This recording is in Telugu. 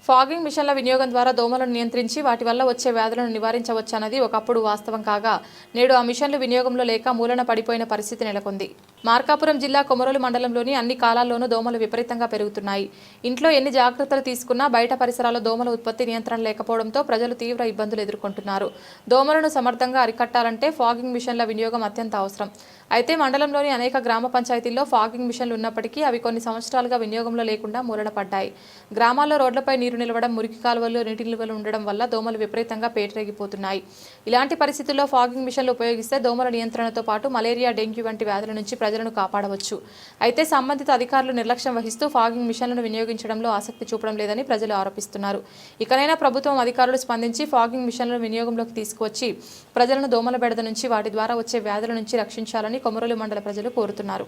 ఫాగింగ్ మిషన్ల వినియోగం ద్వారా దోమలను నియంత్రించి వాటి వల్ల వచ్చే వ్యాధులను నివారించవచ్చన్నది ఒకప్పుడు వాస్తవం కాగా నేడు ఆ మిషన్లు వినియోగంలో లేక మూలన పడిపోయిన పరిస్థితి నెలకొంది. మార్కాపురం జిల్లా కొమరోలు మండలంలోని అన్ని కాలాల్లోనూ దోమలు విపరీతంగా పెరుగుతున్నాయి. ఇంట్లో ఎన్ని జాగ్రత్తలు తీసుకున్నా బయట పరిసరాల్లో దోమల ఉత్పత్తి నియంత్రణ లేకపోవడంతో ప్రజలు తీవ్ర ఇబ్బందులు ఎదుర్కొంటున్నారు. దోమలను సమర్థంగా అరికట్టాలంటే ఫాగింగ్ మిషన్ల వినియోగం అత్యంత అవసరం. అయితే మండలంలోని అనేక గ్రామ పంచాయతీల్లో ఫాగింగ్ మిషన్లు ఉన్నప్పటికీ అవి కొన్ని సంవత్సరాలుగా వినియోగంలో లేకుండా మూలన పడ్డాయి. గ్రామాల్లో రోడ్లపై నీరు నిలవడం, మురికి కాలువల్లో నీటి నిల్వలు ఉండడం వల్ల దోమలు విపరీతంగా పేటరేగిపోతున్నాయి. ఇలాంటి పరిస్థితుల్లో ఫాగింగ్ మిషన్లు ఉపయోగిస్తే దోమల నియంత్రణతో పాటు మలేరియా, డెంగ్యూ వంటి వ్యాధుల నుంచి ప్రజలను కాపాడవచ్చు. అయితే సంబంధిత అధికారులు నిర్లక్ష్యం వహిస్తూ ఫాగింగ్ మిషన్లను వినియోగించడంలో ఆసక్తి చూపడం లేదని ప్రజలు ఆరోపిస్తున్నారు. ఇకనైనా ప్రభుత్వం అధికారులు స్పందించి ఫాగింగ్ మిషన్లను వినియోగంలోకి తీసుకువచ్చి ప్రజలను దోమల బెడద నుంచి వాటి ద్వారా వచ్చే వ్యాధుల నుంచి రక్షించాలని కొమరోలు మండల ప్రజలు కోరుతున్నారు.